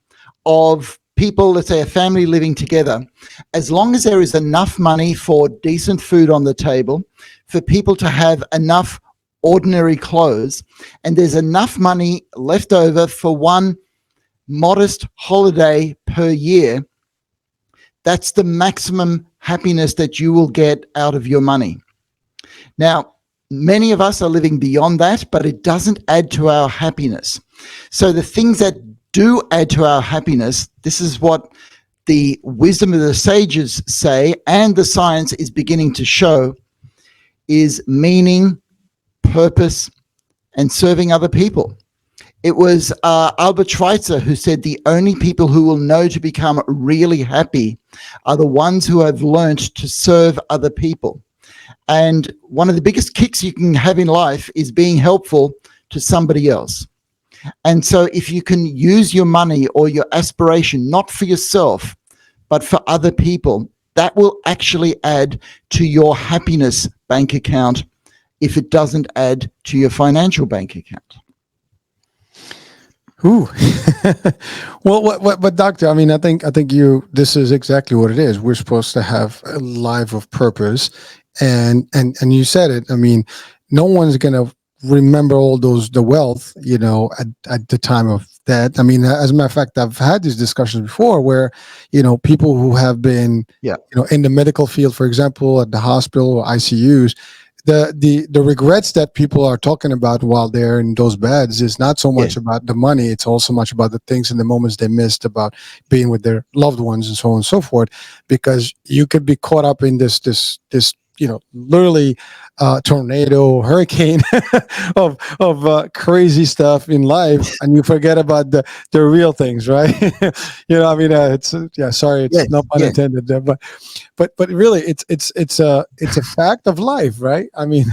of people, let's say a family living together, as long as there is enough money for decent food on the table, for people to have enough ordinary clothes, and there's enough money left over for one modest holiday per year, that's the maximum happiness that you will get out of your money. Now, many of us are living beyond that, but it doesn't add to our happiness. So the things that do add to our happiness, this is what the wisdom of the sages say, and the science is beginning to show, is meaning, purpose, and serving other people. It was Albert Schweitzer who said the only people who will know to become really happy are the ones who have learned to serve other people. And one of the biggest kicks you can have in life is being helpful to somebody else. And so if you can use your money or your aspiration, not for yourself, but for other people, that will actually add to your happiness bank account if it doesn't add to your financial bank account. Ooh. Well, but doctor, I mean, I think this is exactly what it is. We're supposed to have a life of purpose, and you said it. I mean, no one's gonna remember all the wealth, at the time of death. I mean, as a matter of fact, I've had these discussions before where, people who have been, in the medical field, for example, at the hospital or ICUs, the regrets that people are talking about while they're in those beds is not so much about the money. It's also much about the things and the moments they missed about being with their loved ones and so on and so forth, because you could be caught up in this literally tornado, hurricane of crazy stuff in life, and you forget about the real things, right? I mean, it's sorry, it's not pun intended there, but really, it's a fact of life, right? I mean,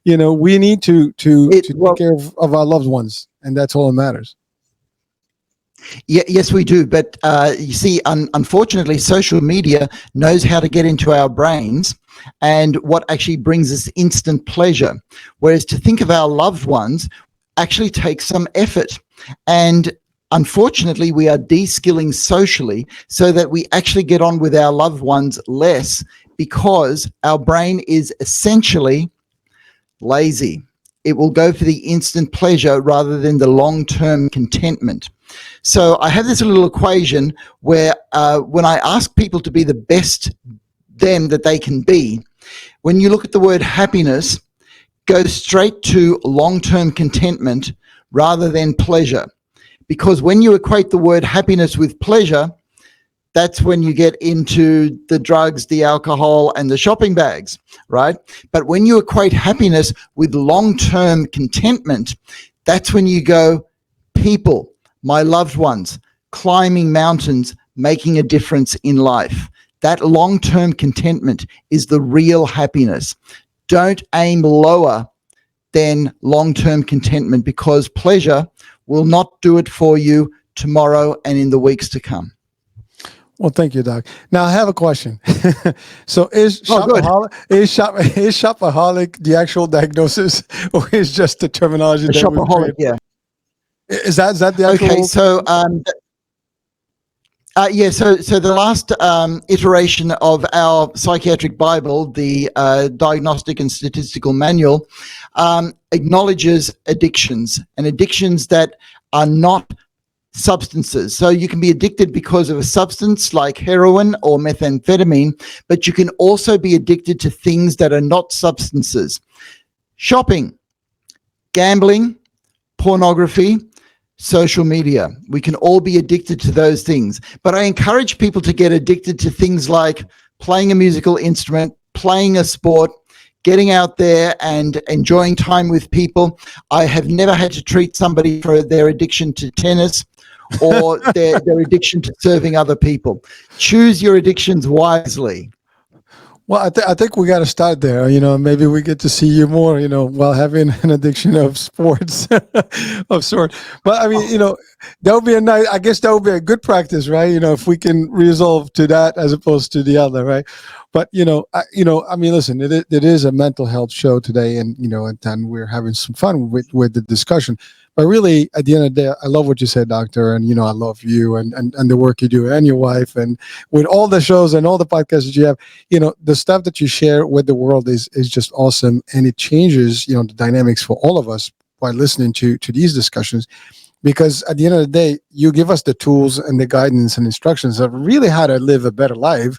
we need to take care of our loved ones, and that's all that matters. Yes, we do. But you see, unfortunately, social media knows how to get into our brains and what actually brings us instant pleasure. Whereas to think of our loved ones actually takes some effort. And unfortunately, we are de-skilling socially so that we actually get on with our loved ones less, because our brain is essentially lazy. It will go for the instant pleasure rather than the long-term contentment. So I have this little equation where when I ask people to be the best them that they can be, when you look at the word happiness, go straight to long-term contentment rather than pleasure. Because when you equate the word happiness with pleasure, that's when you get into the drugs, the alcohol, and the shopping bags, right? But when you equate happiness with long-term contentment, that's when you go, people, my loved ones, climbing mountains, making a difference in life. That long-term contentment is the real happiness. Don't aim lower than long-term contentment, because pleasure will not do it for you tomorrow and in the weeks to come. Well, thank you, Doc. Now I have a question. So is shopaholic the actual diagnosis, or is just the terminology that we Shopaholic? Yeah. Is that the actual? Okay, so so the last iteration of our psychiatric Bible, the Diagnostic and Statistical Manual, acknowledges addictions, and addictions that are not substances. So you can be addicted because of a substance like heroin or methamphetamine, but you can also be addicted to things that are not substances. Shopping, gambling, pornography, social media. We can all be addicted to those things. But I encourage people to get addicted to things like playing a musical instrument, playing a sport, getting out there and enjoying time with people. I have never had to treat somebody for their addiction to tennis or their addiction to serving other people. Choose your addictions wisely. Well, I think we got to start there. Maybe we get to see you more, while having an addiction of sports of sort. But I mean, that would be I guess that would be a good practice, right? If we can resolve to that as opposed to the other, right? But, I mean, listen, it is a mental health show today, and, and we're having some fun with the discussion. But really, at the end of the day, I love what you said, Doctor, and I love you and the work you do, and your wife, and with all the shows and all the podcasts that you have. The stuff that you share with the world is just awesome, and it changes the dynamics for all of us by listening to these discussions. Because at the end of the day, you give us the tools and the guidance and instructions of really how to live a better life,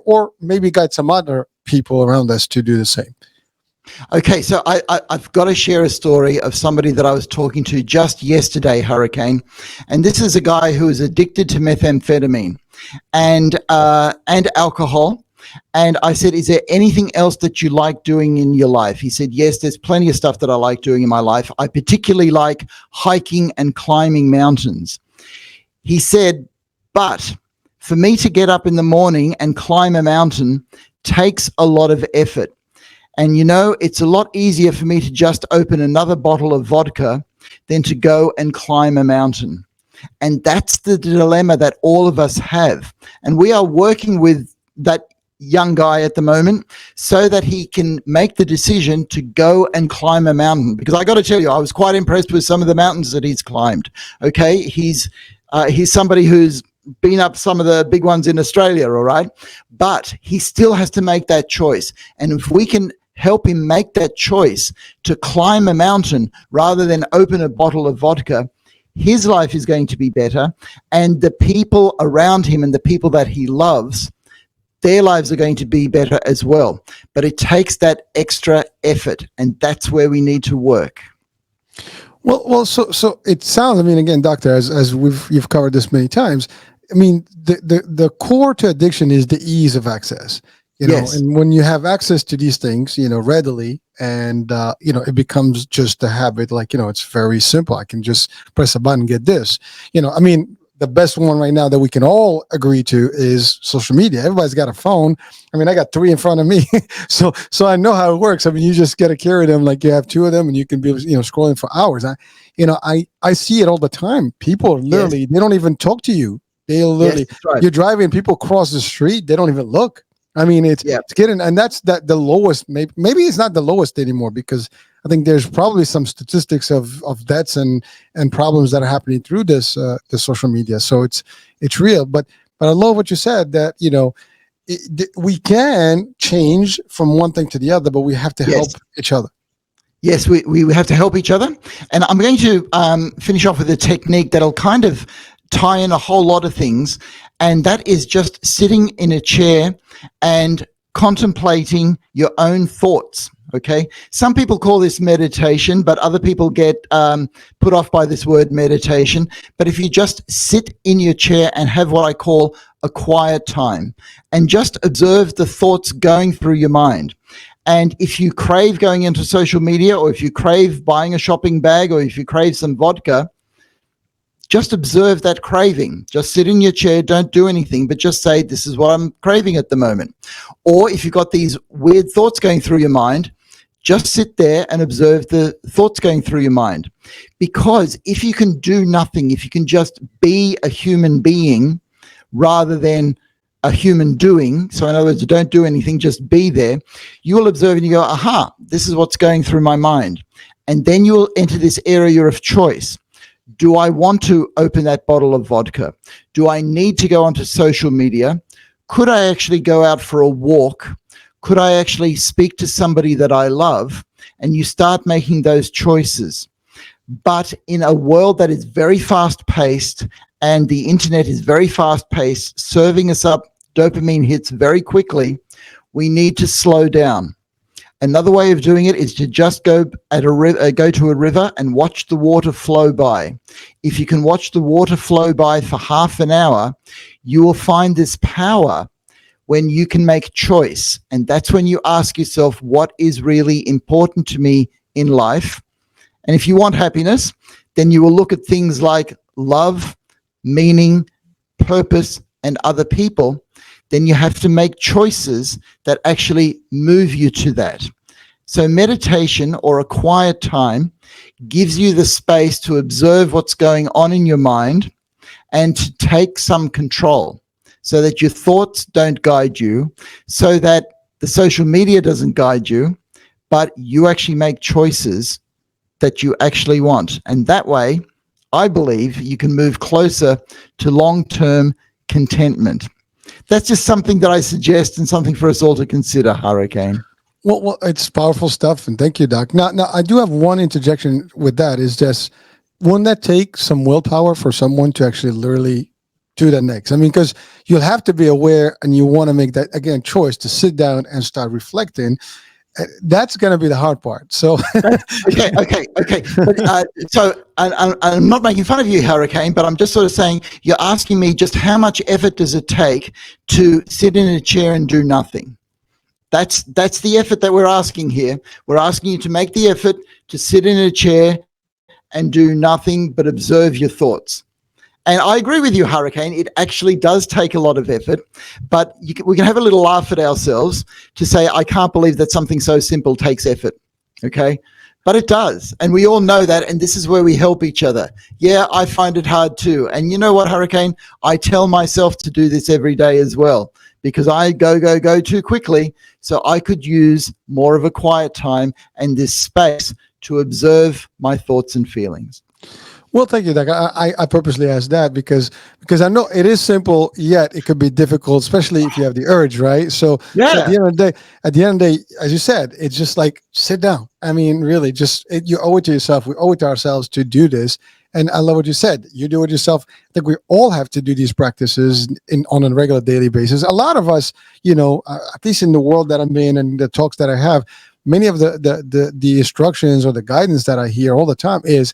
or maybe guide some other people around us to do the same. Okay, so I've got to share a story of somebody that I was talking to just yesterday, Hurricane, and this is a guy who is addicted to methamphetamine and alcohol. And I said, "Is there anything else that you like doing in your life?" He said, "Yes, there's plenty of stuff that I like doing in my life. I particularly like hiking and climbing mountains." He said, "But for me to get up in the morning and climb a mountain takes a lot of effort. And it's a lot easier for me to just open another bottle of vodka than to go and climb a mountain." And that's the dilemma that all of us have. And we are working with that young guy at the moment so that he can make the decision to go and climb a mountain. Because I got to tell you, I was quite impressed with some of the mountains that he's climbed. Okay, he's somebody who's been up some of the big ones in Australia, all right? But he still has to make that choice. And if we can help him make that choice to climb a mountain rather than open a bottle of vodka, his life is going to be better. And the people around him and the people that he loves, their lives are going to be better as well. But it takes that extra effort, and that's where we need to work. So it sounds. I mean, again, doctor, as you've covered this many times. I mean, the core to addiction is the ease of access. Yes. And when you have access to these things, readily, and it becomes just a habit. Like, it's very simple. I can just press a button, and get this. I mean, the best one right now that we can all agree to is social media. Everybody's got a phone. I mean, I got 3 in front of me, so I know how it works. I mean, you just get to carry them, like you have 2 of them, and you can be scrolling for hours. I see it all the time. People literally, they don't even talk to you. They'll literally, right. You're driving, people cross the street, they don't even look. I mean, it's getting, and that's the lowest. Maybe it's not the lowest anymore, because I think there's probably some statistics of deaths and problems that are happening through this the social media. So it's real. But I love what you said, that we can change from one thing to the other, but we have to help each other. Yes, we have to help each other. And I'm going to finish off with a technique that'll kind of tie in a whole lot of things. And that is just sitting in a chair and contemplating your own thoughts. Okay. Some people call this meditation, but other people get put off by this word meditation. But if you just sit in your chair and have what I call a quiet time and just observe the thoughts going through your mind. And if you crave going into social media, or if you crave buying a shopping bag, or if you crave some vodka, just observe that craving. Just sit in your chair, don't do anything, but just say, this is what I'm craving at the moment. Or if you've got these weird thoughts going through your mind, just sit there and observe the thoughts going through your mind. Because if you can do nothing, if you can just be a human being rather than a human doing, so in other words, don't do anything, just be there, you will observe and you go, aha, this is what's going through my mind. And then you will enter this area of choice. Do I want to open that bottle of vodka? Do I need to go onto social media? Could I actually go out for a walk? Could I actually speak to somebody that I love? And you start making those choices. But in a world that is very fast-paced, and the internet is very fast-paced, serving us up dopamine hits very quickly, we need to slow down. Another way of doing it is to just go to a river and watch the water flow by. If you can watch the water flow by for half an hour, you will find this power when you can make choice. And that's when you ask yourself, what is really important to me in life? And if you want happiness, then you will look at things like love, meaning, purpose, and other people. Then you have to make choices that actually move you to that. So meditation, or a quiet time, gives you the space to observe what's going on in your mind and to take some control, so that your thoughts don't guide you, so that the social media doesn't guide you, but you actually make choices that you actually want. And that way, I believe you can move closer to long-term contentment. That's just something that I suggest, and something for us all to consider, Hurricane. Well, it's powerful stuff, and thank you, Doc. Now, I do have one interjection with that. Is just, wouldn't that take some willpower for someone to actually literally do that next? I mean, because you'll have to be aware, and you want to make that, again, choice to sit down and start reflecting. That's going to be the hard part. So Okay. But I'm not making fun of you, Hurricane, but I'm just sort of saying you're asking me just how much effort does it take to sit in a chair and do nothing. That's the effort that we're asking here. We're asking you to make the effort to sit in a chair and do nothing but observe your thoughts. And I agree with you, Hurricane. It actually does take a lot of effort, but we can have a little laugh at ourselves to say, I can't believe that something so simple takes effort. Okay. But it does. And we all know that. And this is where we help each other. Yeah, I find it hard too. And you know what, Hurricane? I tell myself to do this every day as well, because I go too quickly. So I could use more of a quiet time and this space to observe my thoughts and feelings. Well, thank you, Doc. I purposely asked that because I know it is simple, yet it could be difficult, especially if you have the urge, right? So at the end of the day, as you said, it's just like sit down. I mean, really, you owe it to yourself. We owe it to ourselves to do this. And I love what you said. You do it yourself. I think we all have to do these practices on a regular daily basis. A lot of us, at least in the world that I'm in and the talks that I have, many of the instructions or the guidance that I hear all the time is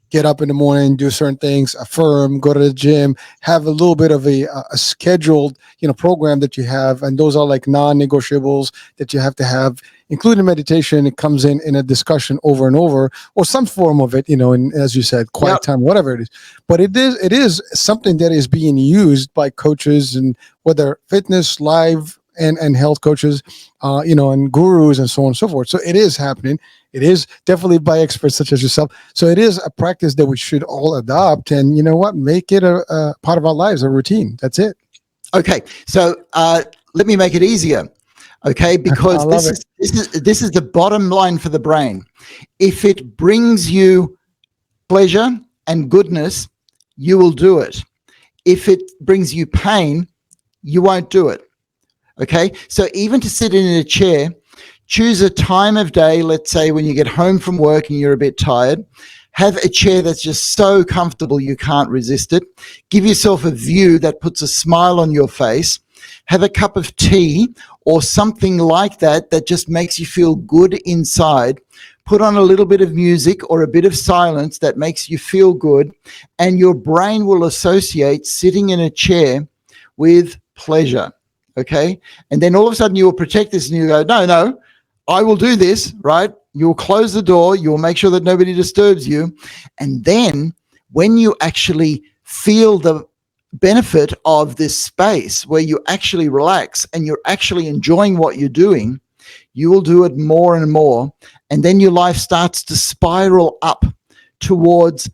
get up in the morning, do certain things, affirm, go to the gym, have a little bit of a scheduled, program that you have. And those are like non-negotiables that you have to have, including meditation. It comes in a discussion over and over, or some form of it, and as you said, quiet time, whatever it is. But it is something that is being used by coaches, and whether fitness, live, and health coaches, and gurus and so on and so forth. So it is happening. It is definitely by experts such as yourself. So it is a practice that we should all adopt, and you know what, make it a part of our lives, a routine. That's it. Okay, so let me make it easier. Okay, because this is the bottom line for the brain. If it brings you pleasure and goodness, you will do it. If it brings you pain, you won't do it. Okay, so even to sit in a chair, choose a time of day, let's say when you get home from work and you're a bit tired, have a chair that's just so comfortable you can't resist it. Give yourself a view that puts a smile on your face. Have a cup of tea or something like that just makes you feel good inside. Put on a little bit of music or a bit of silence that makes you feel good, and your brain will associate sitting in a chair with pleasure. Okay. And then all of a sudden you will protect this and you go, no, I will do this, right? You'll close the door. You'll make sure that nobody disturbs you. And then when you actually feel the benefit of this space where you actually relax and you're actually enjoying what you're doing, you will do it more and more. And then your life starts to spiral up towards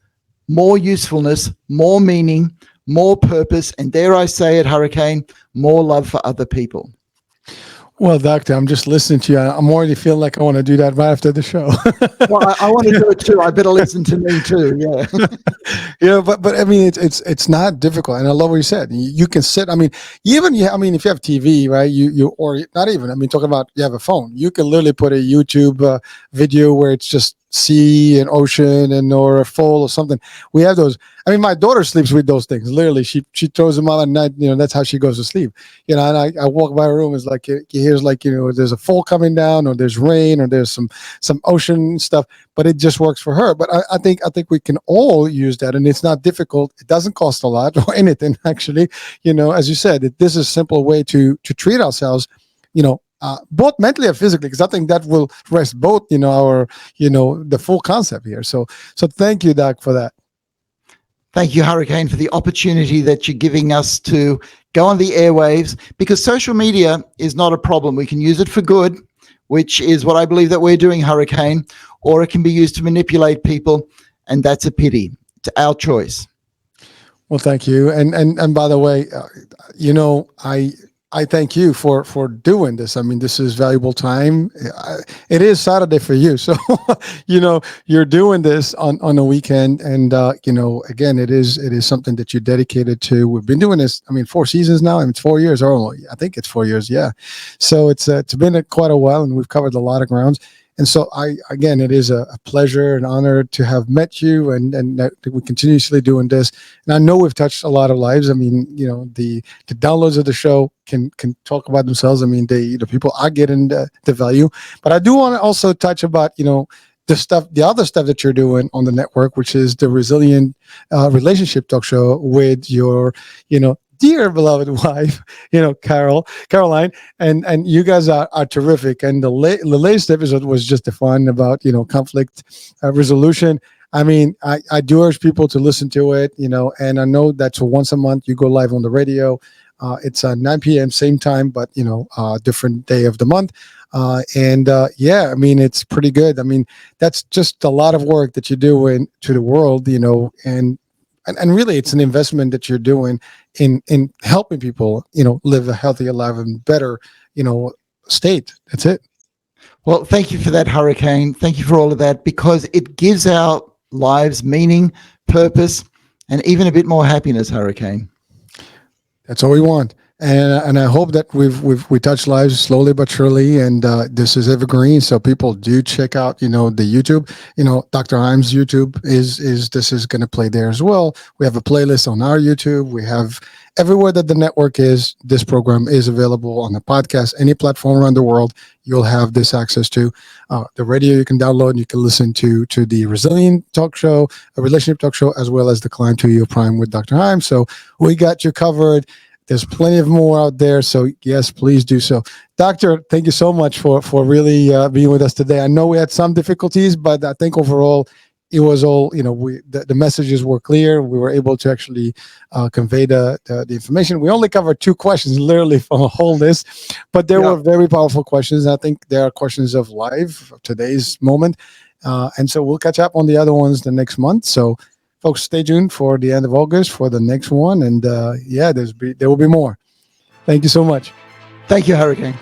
more usefulness, more meaning, more purpose, and dare I say it, Hurricane, more love for other people. Well, Doctor, I'm just listening to you. I'm already feeling like I want to do that right after the show. Well, I want to do it too. I better listen to me too. Yeah. But I mean, it's not difficult, and I love what you said. You can sit. I mean, if you have TV, right? You or not even. I mean, talking about you have a phone. You can literally put a YouTube video where it's just sea and ocean or a fall or something. We have those. I mean, my daughter sleeps with those things. Literally, she throws them on at night. That's how she goes to sleep. And I walk by her room. It's like you hear like there's a fall coming down, or there's rain, or there's some ocean stuff. But it just works for her. But I think we can all use that, and it's not difficult. It doesn't cost a lot or anything actually. As you said, this is a simple way to treat ourselves. Both mentally and physically, because I think that will rest both, our, the full concept here. So thank you, Doc, for that. Thank you, Hurricane, for the opportunity that you're giving us to go on the airwaves, because social media is not a problem. We can use it for good, which is what I believe that we're doing, Hurricane, or it can be used to manipulate people, and that's a pity. It's our choice. Well, thank you. And by the way, I thank you for doing this. I mean, this is valuable time. It is Saturday for you. So, you're doing this on a weekend. And, again, it is something that you're dedicated to. We've been doing this, 4 seasons now. It's 4 years. Or I think it's 4 years. Yeah. So it's been quite a while, and we've covered a lot of grounds. And so again, it is a pleasure and honor to have met you, and that we continuously doing this. And I know we've touched a lot of lives. I mean, the downloads of the show can talk about themselves. I mean, the people are getting the value, but I do want to also touch about, the other stuff that you're doing on the network, which is the Resilient Relationship Talk Show with your, dear beloved wife, Caroline, and you guys are terrific. And the latest episode was just a fun about, conflict resolution. I mean, I do urge people to listen to it, and I know that's once a month you go live on the radio. It's 9 p.m. same time, but different day of the month. Yeah, I mean, it's pretty good. I mean, that's just a lot of work that you do to the world, and really it's an investment that you're doing in helping people, live a healthier life and better, state. That's it. Well, thank you for that, Hurricane. Thank you for all of that, because it gives our lives meaning, purpose, and even a bit more happiness, Hurricane. That's all we want. And I hope that we touch lives slowly but surely, and this is evergreen. So people do check out, the YouTube. Dr. Heim's YouTube is this is going to play there as well. We have a playlist on our YouTube. We have everywhere that the network is. This program is available on the podcast, any platform around the world. You'll have this access to the radio. You can download and you can listen to the Resilient Talk Show, a relationship talk show, as well as the Climb to Your Prime with Dr. Heim. So we got you covered. There's plenty of more out there. So yes, please do so. Doctor, thank you so much for really being with us today. I know we had some difficulties, but I think overall it was all, the messages were clear. We were able to actually convey the information. We only covered 2 questions literally from a whole list, but there were very powerful questions. I think there are questions of life, of today's moment. And so we'll catch up on the other ones the next month. So folks, stay tuned for the end of August for the next one. And there will be more. Thank you so much. Thank you, Hurricane.